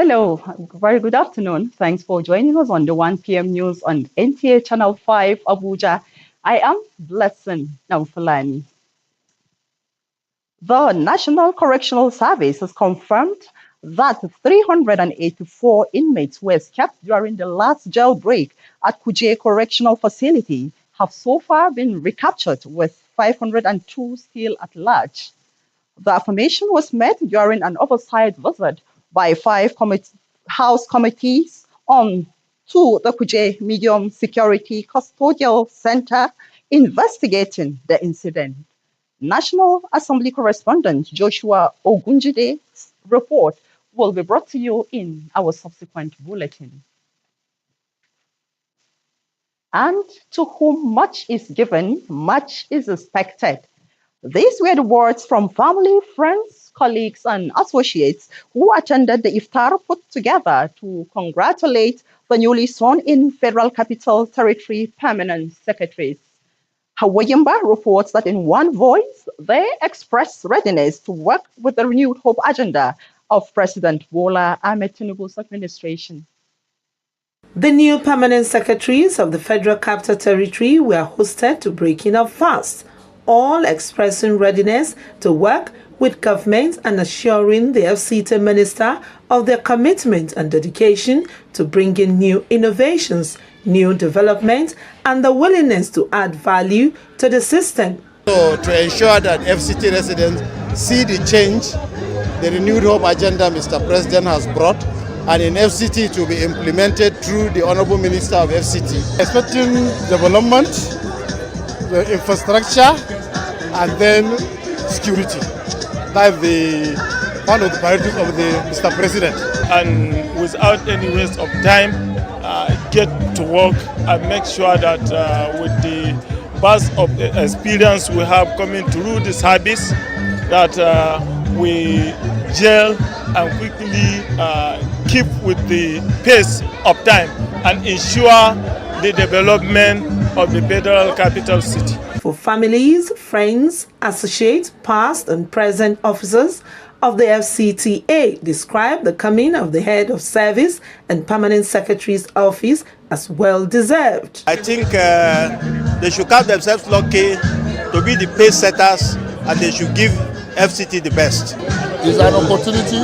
Hello, very good afternoon. Thanks for joining us on the 1 p.m. news on NTA Channel 5 Abuja. I am Blessing Namfalani. The National Correctional Service has confirmed that 384 inmates were escaped during the last jailbreak at Kuje Correctional Facility have so far been recaptured, with 502 still at large. The affirmation was made during an oversight visit by five House committees on to the Kuje Medium Security Custodial Center investigating the incident. National Assembly correspondent Joshua Ogunjide's report will be brought to you in our subsequent bulletin. And to whom much is given, much is expected. These were the words from family, friends, colleagues, and associates who attended the iftar put together to congratulate the newly sworn-in Federal Capital Territory Permanent Secretaries. Hawayimba reports that in one voice, they expressed readiness to work with the renewed hope agenda of President Bola Ahmed Tinubu's administration. The new permanent secretaries of the Federal Capital Territory were hosted to Burkina Faso, all expressing readiness to work with government and assuring the FCT minister of their commitment and dedication to bringing new innovations, new development, and the willingness to add value to the system. So to ensure that FCT residents see the change the renewed hope agenda Mr. President has brought, and in FCT to be implemented through the Honorable Minister of FCT. Expecting development, the infrastructure, and then security. That's one of the priorities of the Mr. President. And without any waste of time, get to work and make sure that with the burst of experience we have coming through the service, that we gel and quickly keep with the pace of time and ensure the development of the Federal Capital City. For families, friends, associates, past and present officers of the FCTA described the coming of the head of service and permanent secretary's office as well deserved. I think they should count themselves lucky to be the pace setters, and they should give FCT the best. It's an opportunity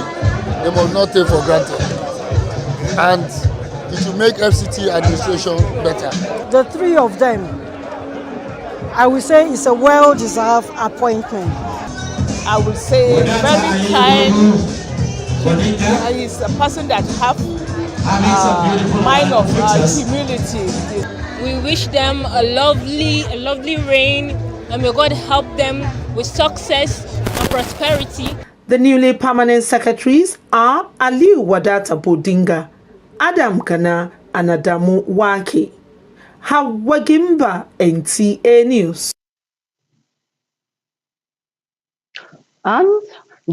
they must not take for granted, and it should make FCT administration better. The three of them, I would say, it's a well-deserved appointment. I would say very kind. He's a person that have mind of humility. We wish them a lovely reign, and may God help them with success and prosperity. The newly permanent secretaries are Aliu Wadata Bodinga, Adam Kana, and Adamu Waki. Hawagimba, NTA News. And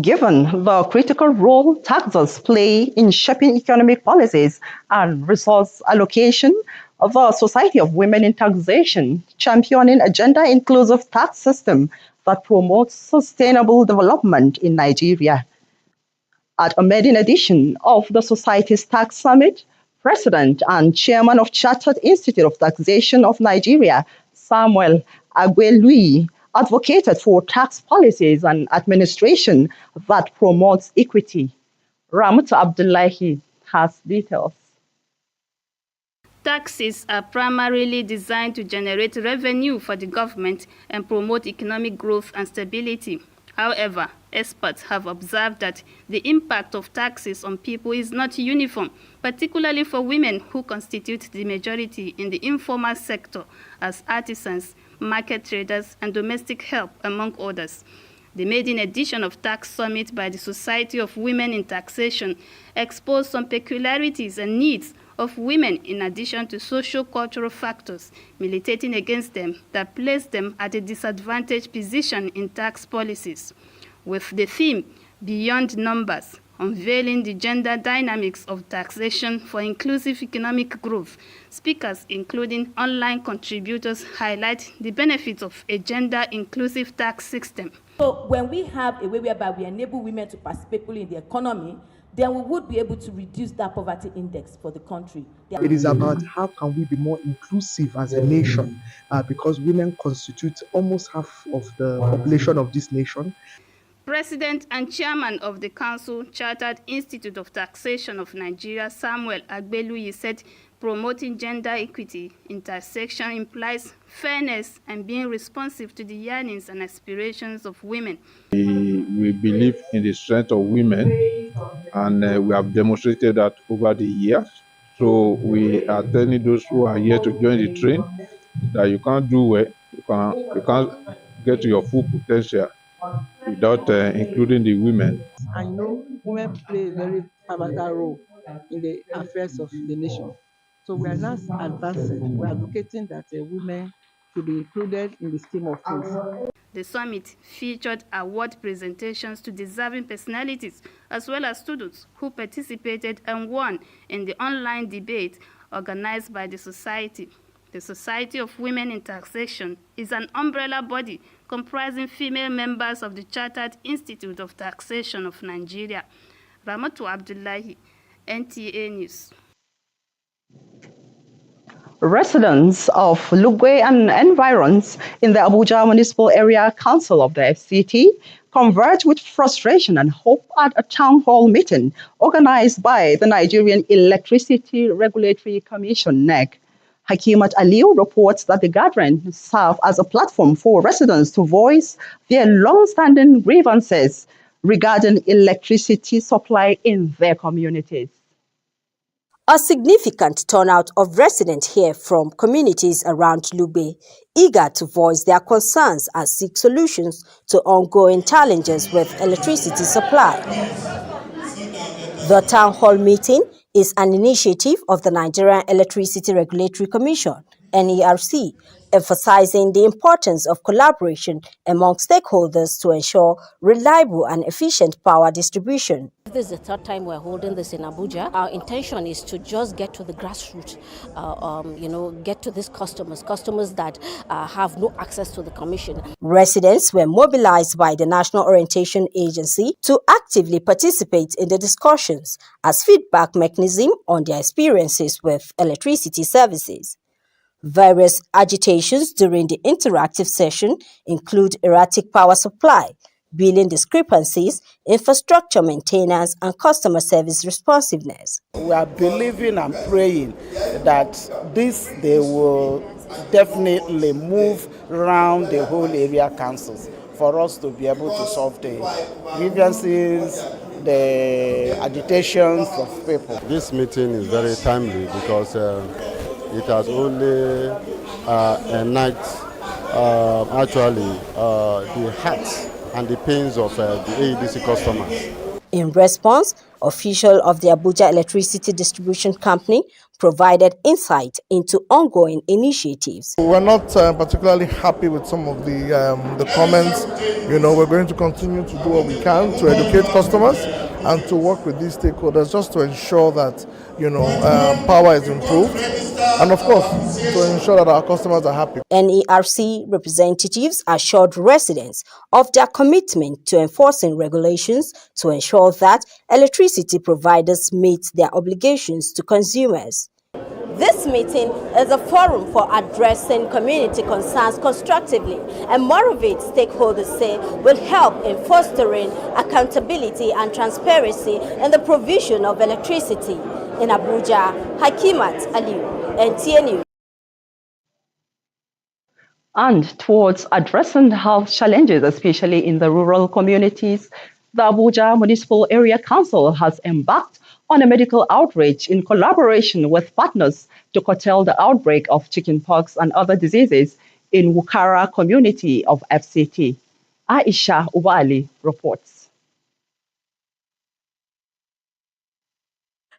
given the critical role taxes play in shaping economic policies and resource allocation, the Society of Women in Taxation championing a gender-inclusive tax system that promotes sustainable development in Nigeria. At a maiden edition of the Society's Tax Summit, President and Chairman of Chartered Institute of Taxation of Nigeria, Samuel Agwelui, advocated for tax policies and administration that promotes equity. Ramut Abdullahi has details. Taxes are primarily designed to generate revenue for the government and promote economic growth and stability. However, experts have observed that the impact of taxes on people is not uniform, particularly for women who constitute the majority in the informal sector as artisans, market traders, and domestic help, among others. The maiden edition of Tax Summit by the Society of Women in Taxation exposed some peculiarities and needs of women in addition to socio-cultural factors militating against them that place them at a disadvantaged position in tax policies. With the theme, Beyond Numbers, unveiling the gender dynamics of taxation for inclusive economic growth, speakers including online contributors highlight the benefits of a gender-inclusive tax system. So when we have a way whereby we enable women to participate fully in the economy, then we would be able to reduce that poverty index for the country. It is about how can we be more inclusive as a nation, because women constitute almost half of the population of this nation. President and Chairman of the Council Chartered Institute of Taxation of Nigeria, Samuel Agbeluyi, said promoting gender equity intersection implies fairness and being responsive to the yearnings and aspirations of women. We believe in the strength of women, and we have demonstrated that over the years. So we are telling those who are here to join the train that you can't do well, you can't get to your full potential without including the women. I know women play a very pivotal role in the affairs of the nation. So we are now advancing, we are advocating that women should be included in the scheme of things. The summit featured award presentations to deserving personalities as well as students who participated and won in the online debate organized by the Society. The Society of Women in Taxation is an umbrella body comprising female members of the Chartered Institute of Taxation of Nigeria. Ramatu Abdullahi, NTA News. Residents of Lugwe and environs in the Abuja Municipal Area Council of the FCT converged with frustration and hope at a town hall meeting organized by the Nigerian Electricity Regulatory Commission, NEC. Hakimat Aliu reports that the gathering served as a platform for residents to voice their long-standing grievances regarding electricity supply in their communities. A significant turnout of residents here from communities around Lugbe, eager to voice their concerns and seek solutions to ongoing challenges with electricity supply. The town hall meeting is an initiative of the Nigerian Electricity Regulatory Commission, NERC, emphasizing the importance of collaboration among stakeholders to ensure reliable and efficient power distribution. This is the third time we're holding this in Abuja. Our intention is to just get to the grassroots, get to these customers that have no access to the commission. Residents were mobilized by the National Orientation Agency to actively participate in the discussions as feedback mechanism on their experiences with electricity services. Various agitations during the interactive session include erratic power supply, billing discrepancies, infrastructure maintenance, and customer service responsiveness. We are believing and praying that they will definitely move around the whole area councils for us to be able to solve the grievances, the agitations of people. This meeting is very timely because it has only ignited the hearts and the pains of the AEDC customers. In response, official of the Abuja Electricity Distribution Company provided insight into ongoing initiatives. We're not particularly happy with some of the comments. We're going to continue to do what we can to educate customers and to work with these stakeholders just to ensure that power is improved, and of course to ensure that our customers are happy. NERC representatives assured residents of their commitment to enforcing regulations to ensure that electricity providers meet their obligations to consumers. This meeting is a forum for addressing community concerns constructively, and more of it, stakeholders say, will help in fostering accountability and transparency in the provision of electricity. In Abuja, Hakimat Aliu, NTA News. And towards addressing health challenges, especially in the rural communities, the Abuja Municipal Area Council has embarked on a medical outreach in collaboration with partners to curtail the outbreak of chickenpox and other diseases in Wukara community of FCT. Aisha Ubali reports.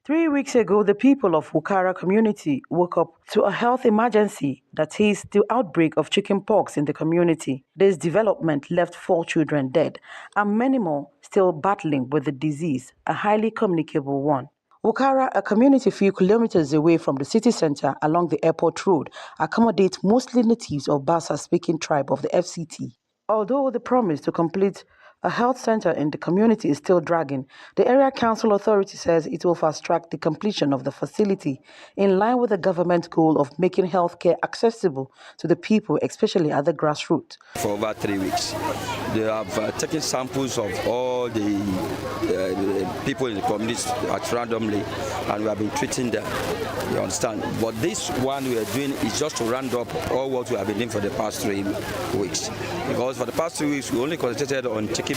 3 weeks ago, the people of Wukara community woke up to a health emergency, that is, the outbreak of chickenpox in the community. This development left 4 children dead and many more still battling with the disease, a highly communicable one. Wukara, a community a few kilometers away from the city center along the airport road, accommodates mostly natives of Bassa-speaking tribe of the FCT. Although the promise to complete A health center in the community is still dragging. The area council authority says it will fast-track the completion of the facility in line with the government goal of making healthcare accessible to the people, especially at the grassroots. For over 3 weeks, they have taken samples of all the people in the community randomly, and we have been treating them. You understand? But this one we are doing is just to round up all what we have been doing for the past 3 weeks. Because for the past 3 weeks, we only concentrated on chickenpox.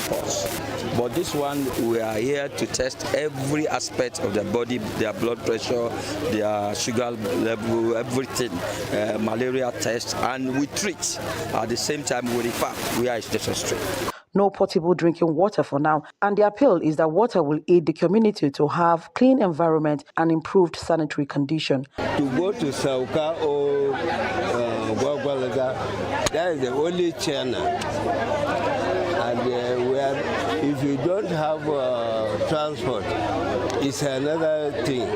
But this one, we are here to test every aspect of their body, their blood pressure, their sugar level, everything, malaria test, and we treat. At the same time, we refer. We are a station street. No potable drinking water for now, and the appeal is that water will aid the community to have clean environment and improved sanitary condition. To go to Sauka or Gwagwalaga, that is the only channel. And where if you don't have transport, it's another thing.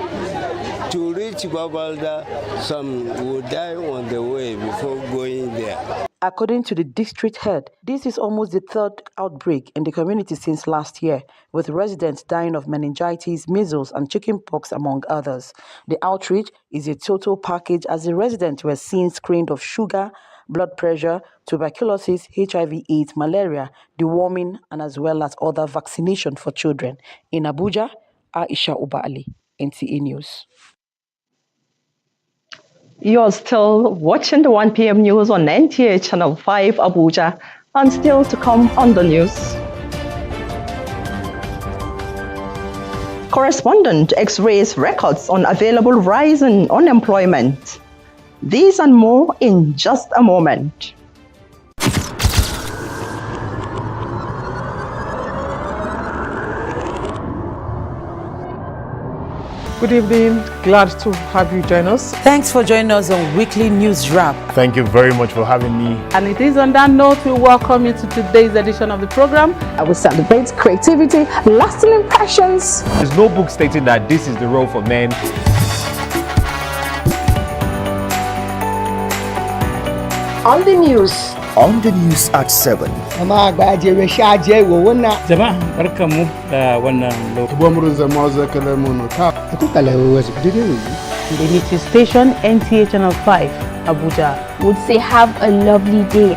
To reach Gwagwalaga, some will die on the way before going there. According to the district head, this is almost the third outbreak in the community since last year, with residents dying of meningitis, measles, and chickenpox, among others. The outreach is a total package as the residents were seen screened of sugar, blood pressure, tuberculosis, HIV/AIDS, malaria, deworming, and as well as other vaccination for children. In Abuja, Aisha Ubali, NTA News. You're still watching the 1 p.m. news on NTA Channel 5 Abuja, and still to come on the news. Correspondent X-rays records on available rise in unemployment. These and more in just a moment. Good evening. Glad to have you join us. Thanks for joining us on Weekly News Wrap. Thank you very much for having me. And it is on that note we welcome you to today's edition of the program. I will celebrate creativity, lasting impressions. There's no book stating that this is the role for men. On the news. On the news at 7. The Unity Station NTA Channel 5 Abuja would say have a lovely day.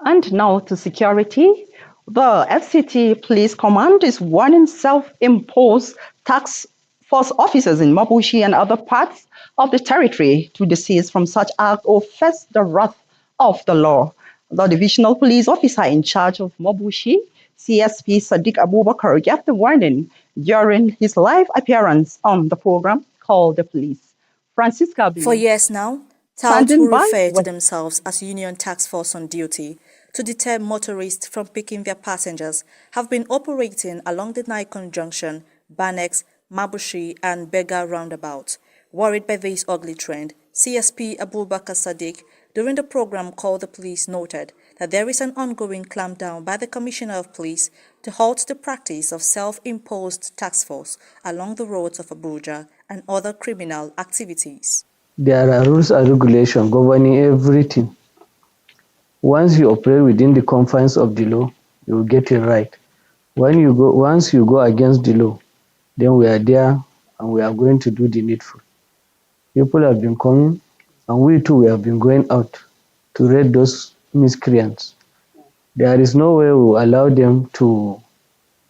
And now to security. The FCT Police Command is warning self-imposed tax force officers in Mabushi and other parts of the territory to desist from such act or face the wrath of the law. The divisional police officer in charge of Mabushi, CSP Sadiq Abubakar, gave the warning during his live appearance on the program called The Police. Francisca B. For years now, touts will refer to themselves as Union Task Force on duty to deter motorists from picking their passengers have been operating along the Nikon Junction, Banex, Mabushi and Bega roundabout. Worried by this ugly trend, CSP Abubakar Sadiq, during the program called The Police, noted that there is an ongoing clampdown by the Commissioner of Police to halt the practice of self-imposed task force along the roads of Abuja and other criminal activities. There are rules and regulations governing everything. Once you operate within the confines of the law, you will get it right. Once you go against the law, then we are there and we are going to do the needful. People have been coming, and we too, we have been going out to raid those miscreants. There is no way we will allow them to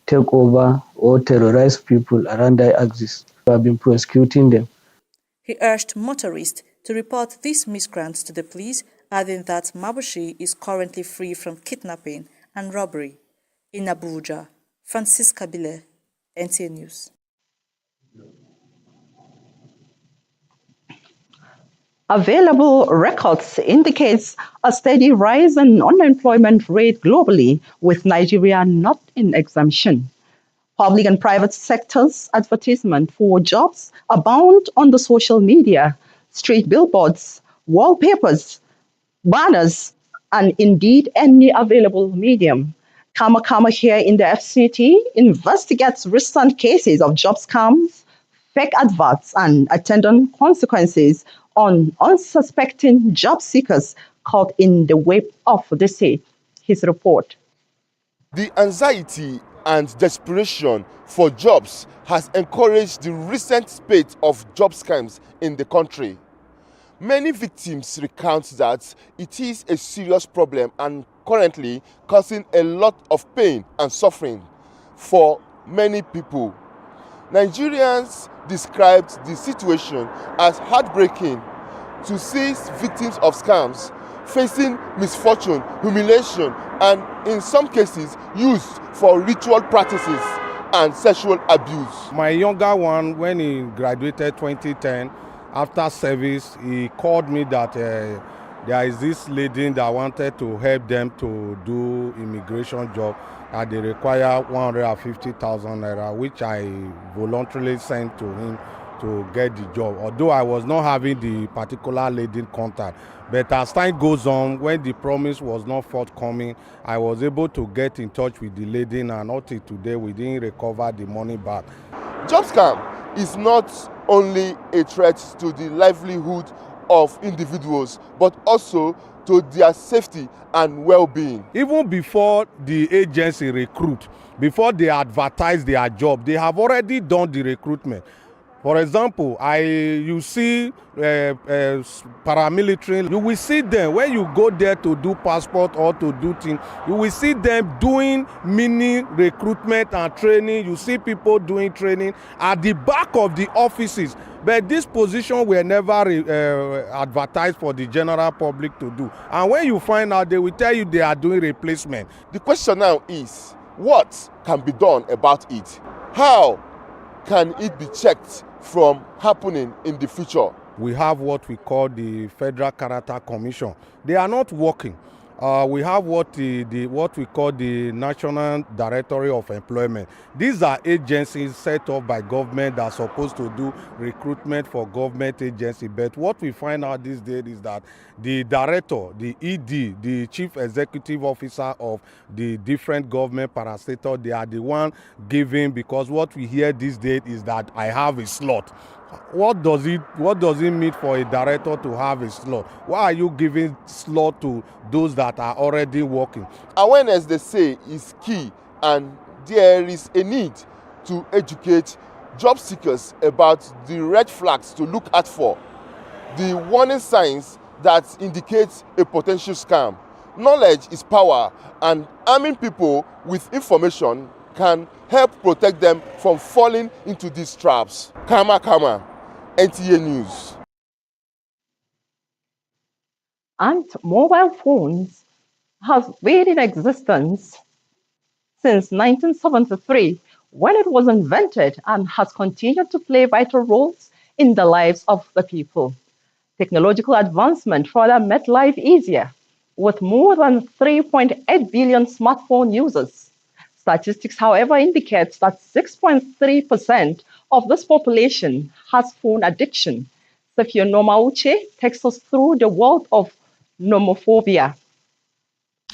take over or terrorize people around their axis. We have been prosecuting them. He urged motorists to report these miscreants to the police, adding that Mabushi is currently free from kidnapping and robbery. In Abuja, Francisca Bile, NTA News. Available records indicates a steady rise in unemployment rate globally, with Nigeria not in exemption. Public and private sectors advertisement for jobs abound on the social media, street billboards, wallpapers, banners, and indeed any available medium. Kama here in the FCT investigates recent cases of job scams, fake adverts, and attendant consequences on unsuspecting job seekers caught in the web of the state. His report. The anxiety and desperation for jobs has encouraged the recent spate of job scams in the country. Many victims recount that it is a serious problem and currently causing a lot of pain and suffering for many people. Nigerians described the situation as heartbreaking to see victims of scams facing misfortune, humiliation, and in some cases used for ritual practices and sexual abuse. My younger one, when he graduated 2010, after service, he called me that there is this lady that wanted to help them to do immigration job, and they require 150,000 naira, which I voluntarily sent to him to get the job. Although I was not having the particular lady contact, but as time goes on, when the promise was not forthcoming, I was able to get in touch with the lady, and until today we didn't recover the money back. Job scam is not only a threat to the livelihood of individuals, but also to their safety and well-being. Even before the agency recruit, before they advertise their job, they have already done the recruitment. For example, you see paramilitary, you will see them when you go there to do passport or to do things, you will see them doing mini recruitment and training. You see people doing training at the back of the offices. But this position were never advertised for the general public to do. And when you find out, they will tell you they are doing replacement. The question now is, what can be done about it? How can it be checked from happening in the future? We have what we call the Federal Character Commission. They are not working. We have what we call the National Directory of Employment. These are agencies set up by government that are supposed to do recruitment for government agency. But what we find out these days is that the director, the ED, the Chief Executive Officer of the different government parastatal, they are the one giving, because what we hear these days is that I have a slot. What does it mean for a director to have a slot? Why are you giving slot to those that are already working? Awareness, they say, is key, and there is a need to educate job seekers about the red flags to look out for, the warning signs that indicate a potential scam. Knowledge is power, and arming people with information can help protect them from falling into these traps. Kama, NTA News. And mobile phones have been in existence since 1973, when it was invented, and has continued to play vital roles in the lives of the people. Technological advancement further made life easier, with more than 3.8 billion smartphone users. Statistics, however, indicates that 6.3% of this population has phone addiction. Safia Nomauche takes us through the world of nomophobia.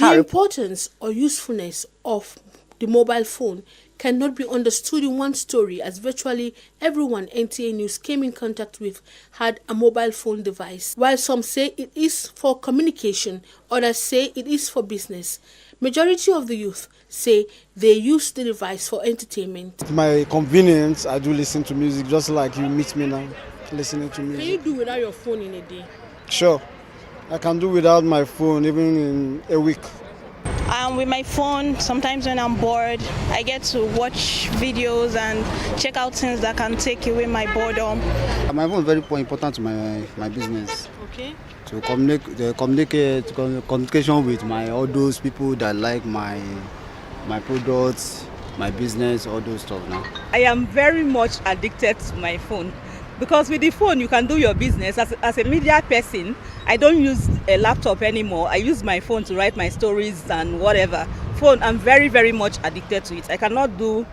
The importance or usefulness of the mobile phone cannot be understood in one story, as virtually everyone NTA News came in contact with had a mobile phone device. While some say it is for communication, others say it is for business. Majority of the youth say they use the device for entertainment. At my convenience, I do listen to music, just like you meet me now, listening to music. Can you do without your phone in a day? Sure. I can do without my phone even in a week. With my phone, sometimes when I'm bored, I get to watch videos and check out things that can take away my boredom. My phone is very important to my business. Okay. To communication with all those people that like my products, my business, all those stuff now. I am very much addicted to my phone, because with the phone you can do your business. As a media person, I don't use a laptop anymore. I use my phone to write my stories and whatever. Phone, I'm very, very much addicted to it. I cannot do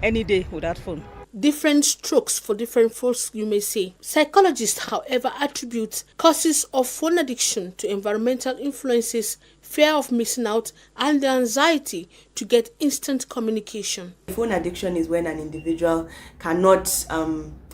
any day without phone. Different strokes for different folks, you may say. Psychologists, however, attribute causes of phone addiction to environmental influences, fear of missing out, and the anxiety to get instant communication. Phone addiction is when an individual cannot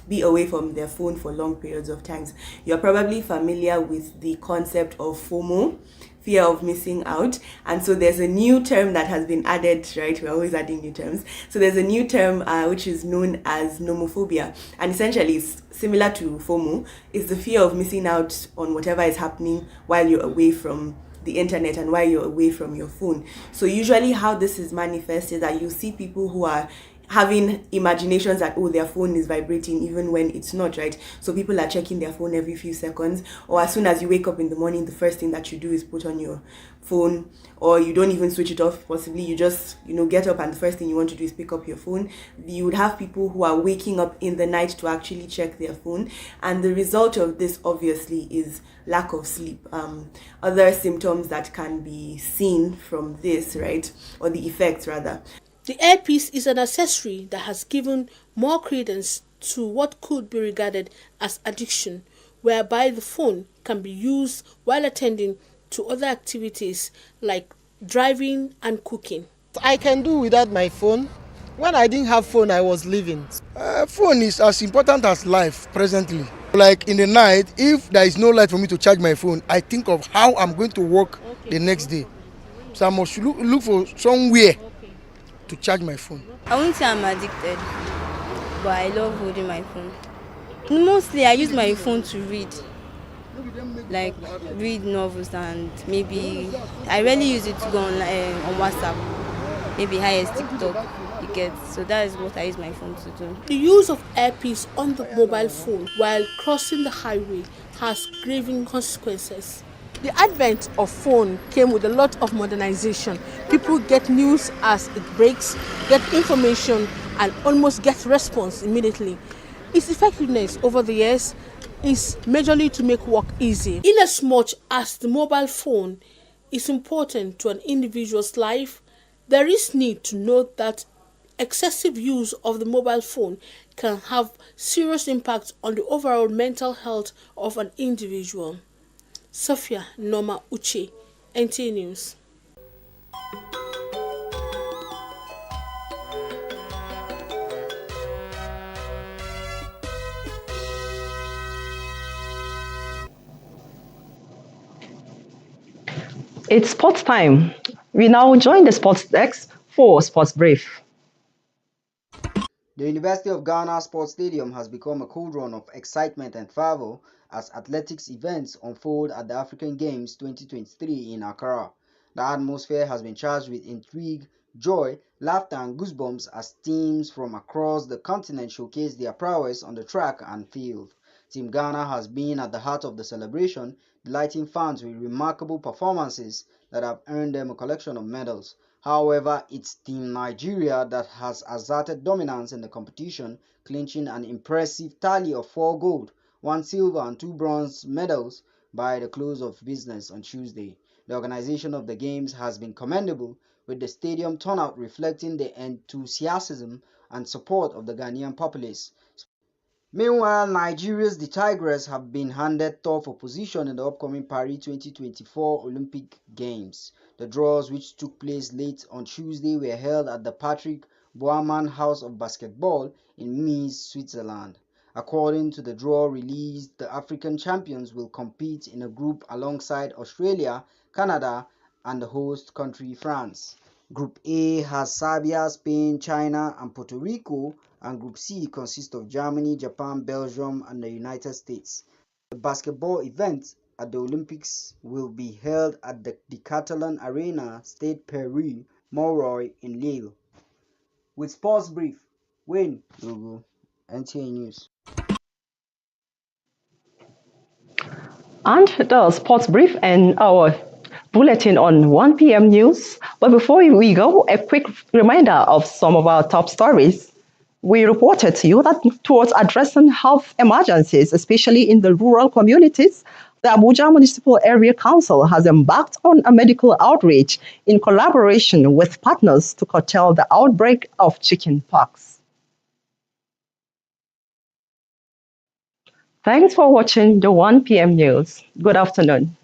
be away from their phone for long periods of times. You're probably familiar with the concept of FOMO, fear of missing out. And so there's a new term that has been added, right? We're always adding new terms. So there's a new term which is known as nomophobia. And essentially it's similar to FOMO. It's the fear of missing out on whatever is happening while you're away from the internet and while you're away from your phone. So usually how this is manifested is that you see people who are having imaginations that, oh, their phone is vibrating even when it's not, right? So people are checking their phone every few seconds, or as soon as you wake up in the morning, the first thing that you do is put on your phone, or you don't even switch it off. Possibly you just, get up and the first thing you want to do is pick up your phone. You would have people who are waking up in the night to actually check their phone, and the result of this obviously is lack of sleep. Other symptoms that can be seen from this, right, or the effects rather. The earpiece is an accessory that has given more credence to what could be regarded as addiction, whereby the phone can be used while attending to other activities like driving and cooking. I can do without my phone. When I didn't have phone, I was living. Phone is as important as life presently. Like in the night, if there is no light for me to charge my phone, I think of how I'm going to work the next day. So I must look for somewhere to charge my phone. I won't say I'm addicted, but I love holding my phone. Mostly I use my phone to read, like read novels, and maybe I rarely use it to go on WhatsApp, maybe highest TikTok. You get, so that is what I use my phone to do. The use of earpiece on the mobile phone while crossing the highway has grave consequences. The advent of phone came with a lot of modernization. People get news as it breaks, get information, and almost get response immediately. Its effectiveness over the years is majorly to make work easy. Inasmuch as the mobile phone is important to an individual's life, there is need to note that excessive use of the mobile phone can have serious impact on the overall mental health of an individual. Sophia Noma Uche, NTA News. It's sports time. We now join the sports desk for Sports Brief. The University of Ghana Sports Stadium has become a cauldron of excitement and fervor as athletics events unfold at the African Games 2023 in Accra. The atmosphere has been charged with intrigue, joy, laughter and goosebumps as teams from across the continent showcase their prowess on the track and field. Team Ghana has been at the heart of the celebration, delighting fans with remarkable performances that have earned them a collection of medals. However, it's Team Nigeria that has asserted dominance in the competition, clinching an impressive tally of 4 gold, 1 silver and 2 bronze medals by the close of business on Tuesday. The organization of the Games has been commendable, with the stadium turnout reflecting the enthusiasm and support of the Ghanaian populace. Meanwhile, Nigeria's the Tigers have been handed tough opposition in the upcoming Paris 2024 Olympic Games. The draws, which took place late on Tuesday, were held at the Patrick Boerman House of Basketball in Mies, Switzerland. According to the draw released, the African champions will compete in a group alongside Australia, Canada, and the host country France. Group A has Serbia, Spain, China, and Puerto Rico, and Group C consists of Germany, Japan, Belgium, and the United States. The basketball event at the Olympics will be held at the Decathlon Arena, Stade Pierre Mauroy in Lille. With Sports Brief, Wayne Lugu, NTA News. And the Sports Brief and our bulletin on 1 p.m. news. But before we go, a quick reminder of some of our top stories. We reported to you that towards addressing health emergencies, especially in the rural communities, the Abuja Municipal Area Council has embarked on a medical outreach in collaboration with partners to curtail the outbreak of chickenpox. Thanks for watching the 1 p.m. news. Good afternoon.